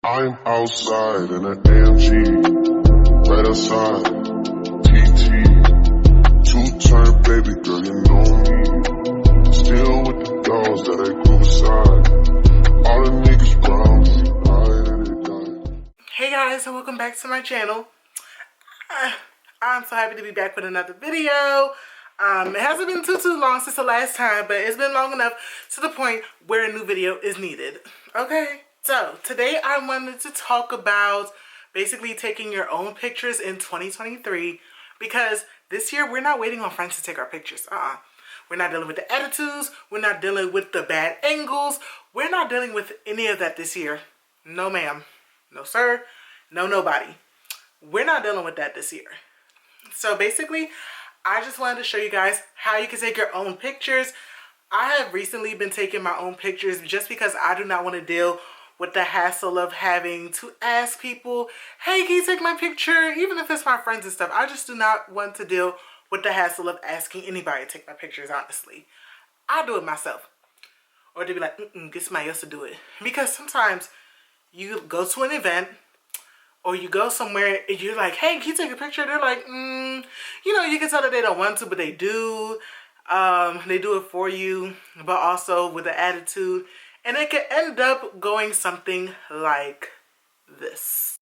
I'm outside in an AMG, right outside, TT, two-turn baby girl, you know me, still with the dolls that I grew beside, all the niggas brown, Hey guys, and welcome back to my channel. I'm so happy to be back with another video. It hasn't been too long since the last time, but it's been long enough to the point where a new video is needed. Okay, so today I wanted to talk about basically taking your own pictures in 2023, because this year we're not waiting on friends to take our pictures. We're not dealing with the attitudes, we're not dealing with the bad angles, we're not dealing with any of that this year. No ma'am, no sir, no nobody. We're not dealing with that this year. So basically, I just wanted to show you guys how you can take your own pictures. I have recently been taking my own pictures just because I do not want to deal with the hassle of having to ask people, hey, can you take my picture? Even if it's my friends and stuff. I just do not want to deal with the hassle of asking anybody to take my pictures, honestly. I do it myself. Or they'd be like, get somebody else to do it. Because sometimes you go to an event, or you go somewhere and you're like, hey, can you take a picture? They're like, you know, you can tell that they don't want to, but they do. They do it for you, but also with an attitude. And it can end up going something like this.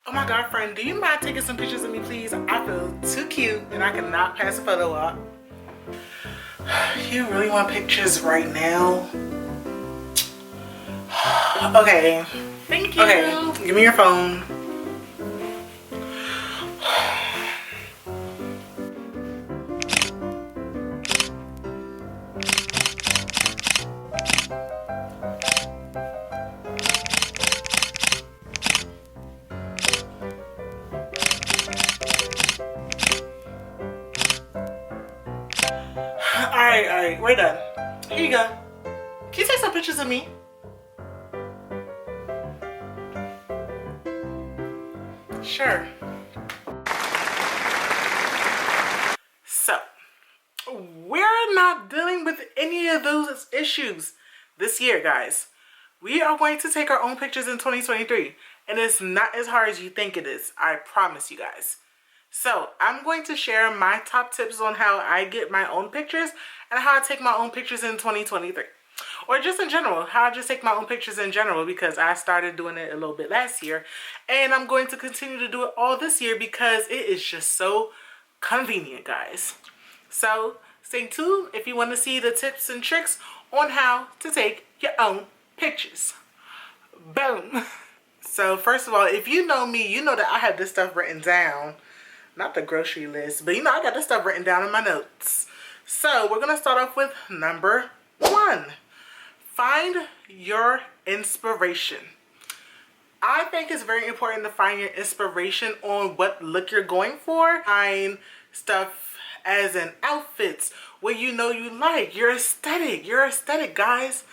Oh my God, friend, do you mind taking some pictures of me, please? I feel too cute and I cannot pass a photo up. You really want pictures right now? Okay. Thank you. Okay, give me your phone. Alright, we're done. Here you go. Can you take some pictures of me? Sure. So, we're not dealing with any of those issues this year, guys. We are going to take our own pictures in 2023. And it's not as hard as you think it is. I promise you guys. So, I'm going to share my top tips on how I get my own pictures and how I take my own pictures in 2023. Or just in general, how I just take my own pictures in general, because I started doing it a little bit last year. And I'm going to continue to do it all this year because it is just so convenient, guys. So, stay tuned if you want to see the tips and tricks on how to take your own pictures. Boom. So, first of all, if you know me, you know that I have this stuff written down. Not the grocery list, but you know I got this stuff written down in my notes. So we're going to start off with number 1. Find your inspiration. I think it's very important to find your inspiration on what look you're going for. Find stuff as in outfits, what you know you like. Your aesthetic, guys.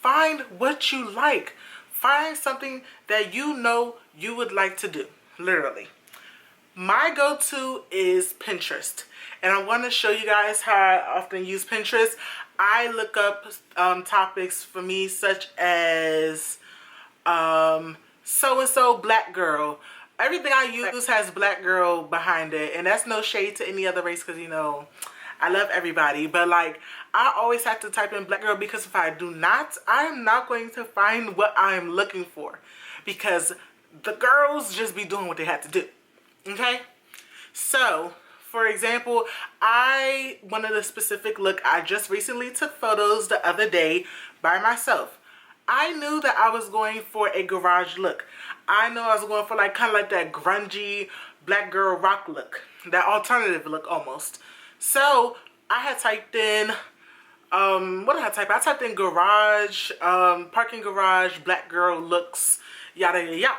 Find what you like. Find something that you know you would like to do, literally. My go-to is Pinterest, and I want to show you guys how I often use Pinterest. I look up topics for me such as so-and-so black girl. Everything I use has black girl behind it, and that's no shade to any other race because, you know, I love everybody. But, like, I always have to type in black girl because if I do not, I am not going to find what I'm looking for because the girls just be doing what they have to do. Okay, so for example, I wanted a specific look. I just recently took photos the other day by myself. I knew that I was going for a garage look. I knew I was going for like kind of like that grungy black girl rock look, that alternative look almost. So I had typed in what did I type? I typed in garage, parking garage, black girl looks, yada yada yada.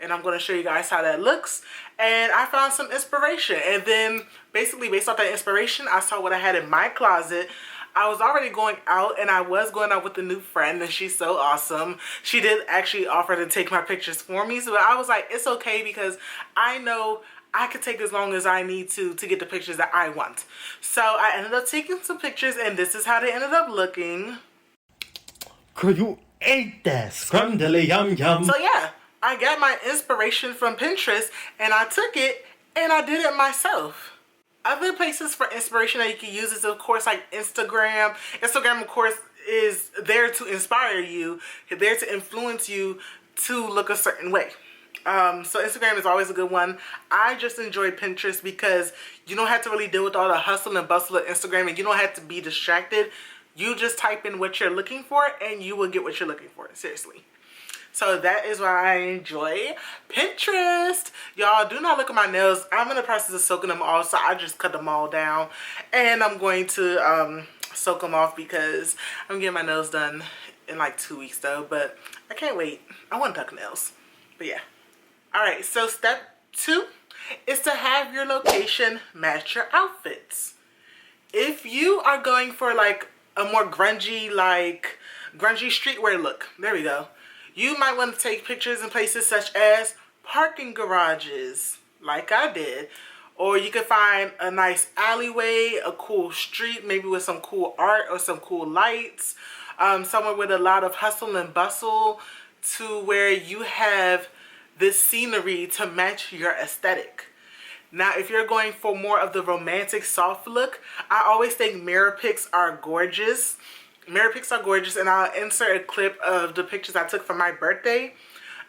And I'm going to show you guys how that looks. And I found some inspiration. And then basically based off that inspiration, I saw what I had in my closet. I was already going out, and I was going out with a new friend, and she's so awesome. She did actually offer to take my pictures for me. So I was like, it's okay because I know I could take as long as I need to get the pictures that I want. So I ended up taking some pictures, and this is how they ended up looking. Girl, you ate that scrumdiddly yum yum. So yeah, I got my inspiration from Pinterest, and I took it and I did it myself. Other places for inspiration that you can use is, of course, like Instagram. Instagram, of course, is there to inspire you, there to influence you to look a certain way. So Instagram is always a good one. I just enjoy Pinterest because you don't have to really deal with all the hustle and bustle of Instagram, and you don't have to be distracted. You just type in what you're looking for and you will get what you're looking for. Seriously. So that is why I enjoy Pinterest. Y'all, do not look at my nails. I'm in the process of soaking them off, so I just cut them all down. And I'm going to soak them off because I'm getting my nails done in like 2 weeks though. But I can't wait. I want duck nails. But yeah. Alright, so step 2 is to have your location match your outfits. If you are going for like a more grungy, like grungy streetwear look, there we go. You might want to take pictures in places such as parking garages, like I did. Or you could find a nice alleyway, a cool street, maybe with some cool art or some cool lights. Somewhere with a lot of hustle and bustle, to where you have this scenery to match your aesthetic. Now, if you're going for more of the romantic soft look, I always think mirror pics are gorgeous. Mirror pics are gorgeous, and I'll insert a clip of the pictures I took for my birthday.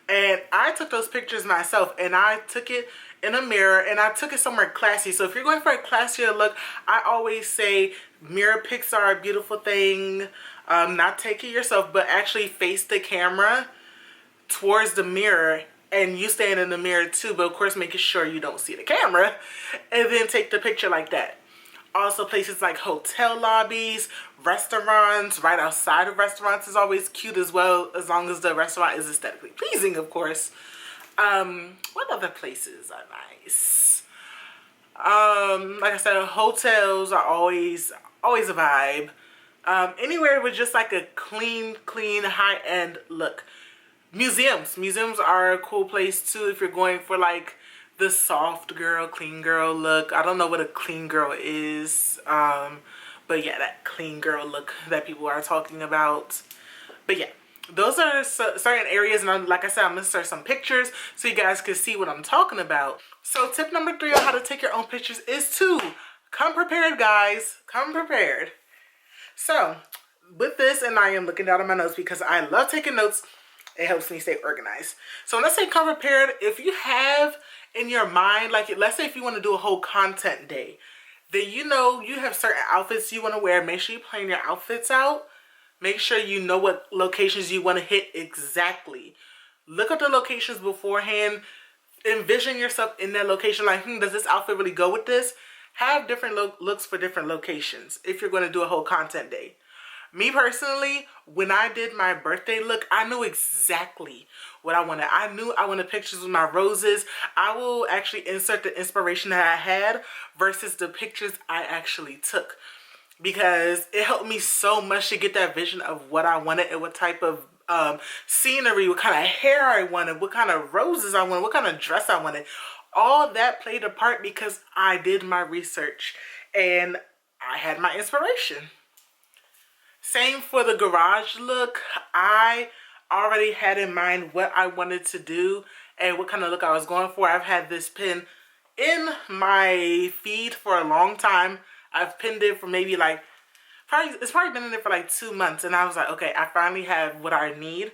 And I took those pictures myself, and I took it in a mirror, and I took it somewhere classy. So if you're going for a classier look, I always say mirror pics are a beautiful thing. Not take it yourself, but actually face the camera towards the mirror, and you stand in the mirror too, but of course making sure you don't see the camera, and then take the picture like that. Also, places like hotel lobbies, restaurants, right outside of restaurants is always cute as well, as long as the restaurant is aesthetically pleasing, of course. What other places are nice? Like I said, hotels are always a vibe. Anywhere with just like a clean, high-end look. Museums are a cool place too if you're going for like the soft girl, clean girl look. I don't know what a clean girl is, but yeah, that clean girl look that people are talking about. But yeah, those are certain areas, and like I said, I'm gonna insert some pictures so you guys can see what I'm talking about. So tip number 3 on how to take your own pictures is to come prepared, guys. Come prepared. So with this, and I am looking down at my notes because I love taking notes. It helps me stay organized. So when I say come prepared, if you have in your mind, like let's say if you want to do a whole content day, then you know you have certain outfits you want to wear. Make sure you plan your outfits out. Make sure you know what locations you want to hit exactly. Look at the locations beforehand. Envision yourself in that location like, does this outfit really go with this? Have different looks for different locations if you're going to do a whole content day. Me personally, when I did my birthday look, I knew exactly what I wanted. I knew I wanted pictures with my roses. I will actually insert the inspiration that I had versus the pictures I actually took, because it helped me so much to get that vision of what I wanted and what type of scenery, what kind of hair I wanted, what kind of roses I wanted, what kind of dress I wanted. All that played a part because I did my research and I had my inspiration. Same for the garage look. I already had in mind what I wanted to do and what kind of look I was going for. I've had this pin in my feed for a long time. I've pinned it for maybe like, it's probably been in there for like 2 months, and I was like, okay, I finally have what I need.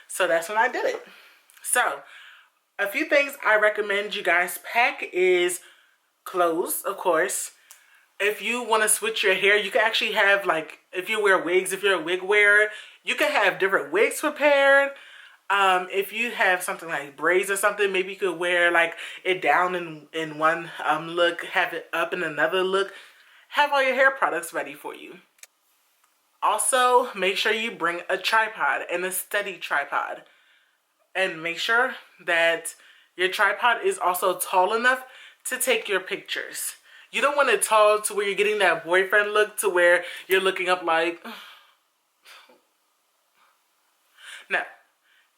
So that's when I did it. So a few things I recommend you guys pack is clothes, of course. If you want to switch your hair, you can actually have, like, if you wear wigs, if you're a wig wearer, you can have different wigs prepared. If you have something like braids or something, maybe you could wear like it down in one look, have it up in another look. Have all your hair products ready for you. Also, make sure you bring a tripod and a steady tripod. And make sure that your tripod is also tall enough to take your pictures. You don't want it tall to where you're getting that boyfriend look to where you're looking up like... No.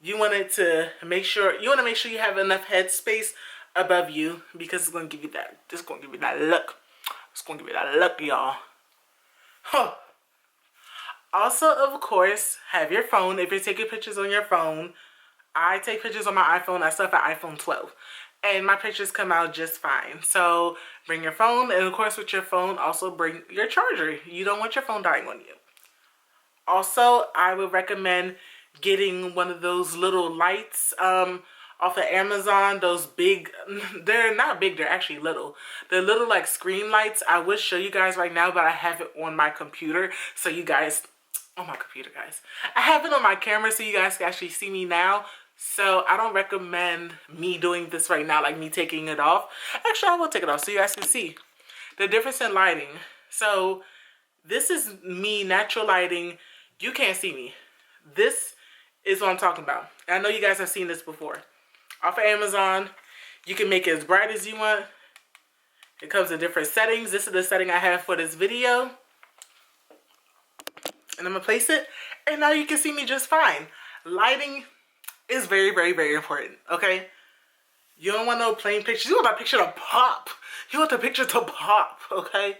You want to make sure you have enough head space above you because it's going to give you that, it's going to give you that look. It's going to give you that look, y'all. Huh. Also, of course, have your phone. If you're taking pictures on your phone, I take pictures on my iPhone. I still have an iPhone 12. And my pictures come out just fine. So bring your phone. And of course, with your phone, also bring your charger. You don't want your phone dying on you. Also, I would recommend getting one of those little lights off of Amazon. Those big, they're not big, they're actually little. They're little like screen lights. I would show you guys right now, but I have it on my computer. So you guys, on my computer, guys. I have it on my camera so you guys can actually see me now. So I don't recommend me doing this right now, like me taking it off. Actually, I will take it off so you guys can see the difference in lighting. So this is me, natural lighting. You can't see me. This is what I'm talking about. And I know you guys have seen this before. Off of Amazon, you can make it as bright as you want. It comes in different settings. This is the setting I have for this video. And I'm going to place it. And now you can see me just fine. Lighting is very, very, very important, okay? You don't want no plain pictures. You want that picture to pop. You want the picture to pop, okay?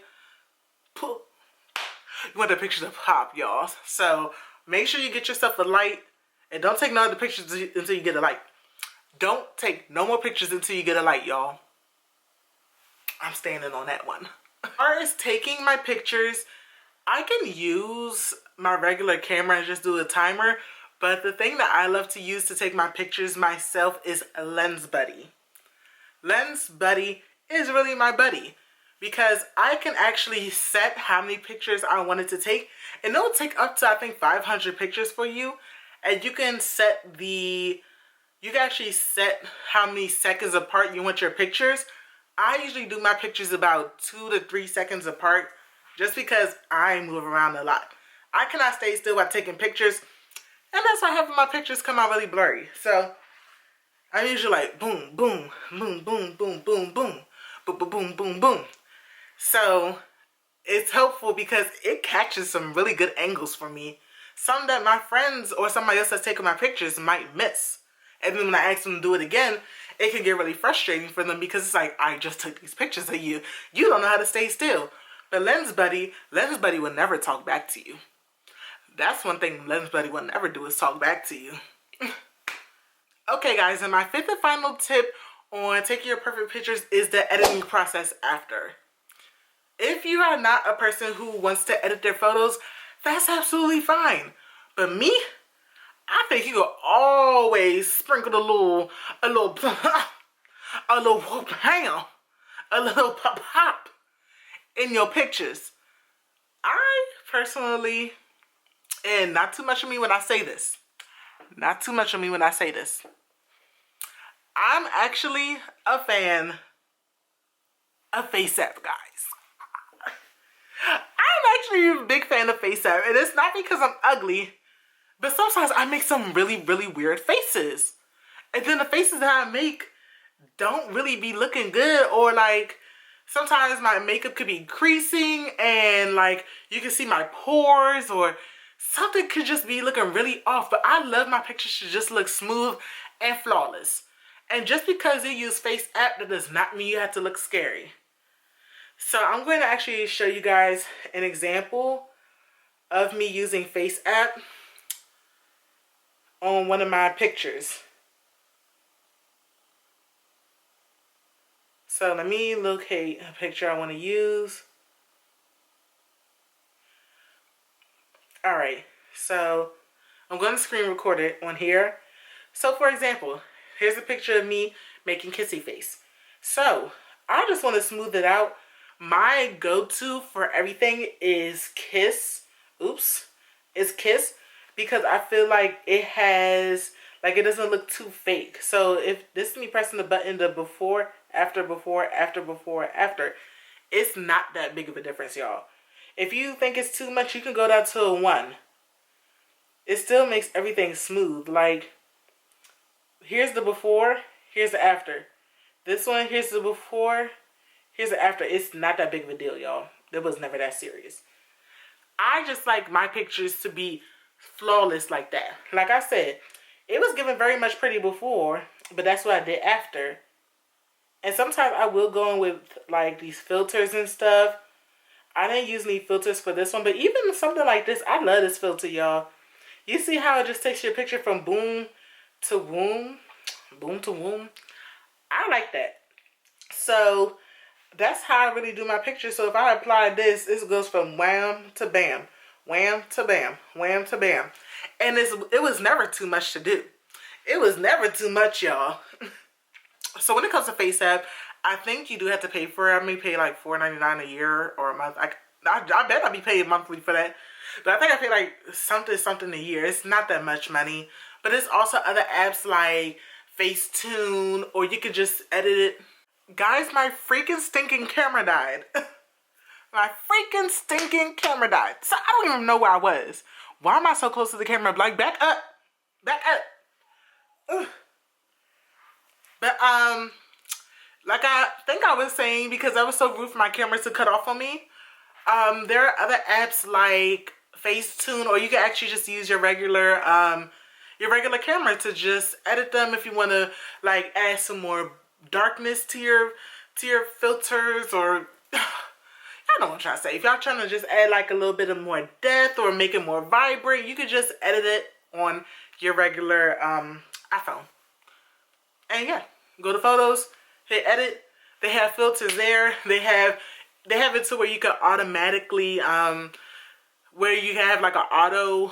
You want the picture to pop, y'all. So make sure you get yourself a light. And don't take no other pictures until you get a light. Don't take no more pictures until you get a light, y'all. I'm standing on that one. As far as taking my pictures, I can use my regular camera and just do a timer. But the thing that I love to use to take my pictures myself is Lens Buddy. Lens Buddy is really my buddy because I can actually set how many pictures I wanted to take, and it'll take up to, I think, 500 pictures for you. And you can set the, you can actually set how many seconds apart you want your pictures. I usually do my pictures about 2 to 3 seconds apart just because I move around a lot. I cannot stay still while taking pictures. And that's why having my pictures come out really blurry. So I'm usually like boom, boom, boom, boom, boom, boom, boom, boom, boom, boom, boom, boom. So it's helpful because it catches some really good angles for me. Some that my friends or somebody else that's taking my pictures might miss. And then when I ask them to do it again, it can get really frustrating for them because it's like, I just took these pictures of you. You don't know how to stay still. But Lens Buddy will never talk back to you. That's one thing Lens Buddy will never do is talk back to you. Okay, guys, and my fifth and final tip on taking your perfect pictures is the editing process after. If you are not a person who wants to edit their photos, that's absolutely fine. But me, I think you can always sprinkle a little pop in your pictures. I personally, and not too much of me when I say this. Not too much of me when I say this. I'm actually a fan of FaceApp, guys. I'm actually a big fan of FaceApp. And it's not because I'm ugly, but sometimes I make some really, really weird faces. And then the faces that I make don't really be looking good, or like sometimes my makeup could be creasing and like you can see my pores, or something could just be looking really off. But I love my pictures to just look smooth and flawless. And just because you use FaceApp, that does not mean you have to look scary. So I'm going to actually show you guys an example of me using FaceApp on one of my pictures. So let me locate a picture I want to use. Alright, so I'm going to screen record it on here. So for example, here's a picture of me making kissy face. So I just want to smooth it out. My go-to for everything is Kiss. It's Kiss, because I feel like it has, like, it doesn't look too fake. So if this is me pressing the button, the before, after, it's not that big of a difference, y'all. If you think it's too much, you can go down to a 1. It still makes everything smooth. Like, here's the before, here's the after. This one, here's the before, here's the after. It's not that big of a deal, y'all. It was never that serious. I just like my pictures to be flawless like that. Like I said, it was given very much pretty before, but that's what I did after. And sometimes I will go in with like these filters and stuff. I didn't use any filters for this one, but even something like this, I love this filter, y'all. You see how it just takes your picture from boom to womb? Boom to womb. I like that. So that's how I really do my picture. So if I apply this, this goes from wham to bam. Wham to bam. Wham to bam. And it was never too much to do. It was never too much, y'all. So when it comes to FaceApp, I think you do have to pay for it. I may pay like $4.99 a year or a month. I bet I'll be paid monthly for that. But I think I pay like something a year. It's not that much money. But there's also other apps like Facetune, or you could just edit it. Guys, my freaking stinking camera died. My freaking stinking camera died. So I don't even know where I was. Why am I so close to the camera? Like, back up. Back up. Ugh. But, like I think I was saying, because I was so rude for my camera to cut off on me, there are other apps like Facetune, or you can actually just use your regular camera to just edit them if you want to, like, add some more darkness to your filters, or I don't know what I'm trying to say. If y'all trying to just add like a little bit of more depth or make it more vibrant, you could just edit it on your regular iPhone. And yeah, go to photos, hit edit. They have filters there. They have it to where you can automatically where you have like an auto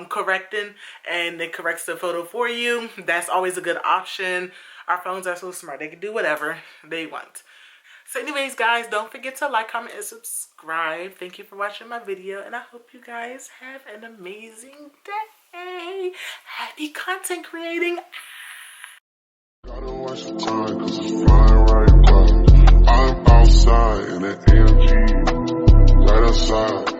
correcting, and it corrects the photo for you. That's always a good option. Our phones are so smart. They can do whatever they want. So anyways, guys, don't forget to like, comment, and subscribe. Thank you for watching my video, and I hope you guys have an amazing day. Happy content creating. Gotta watch the time, cause it's flying right by. I'm outside in an AMG, right outside.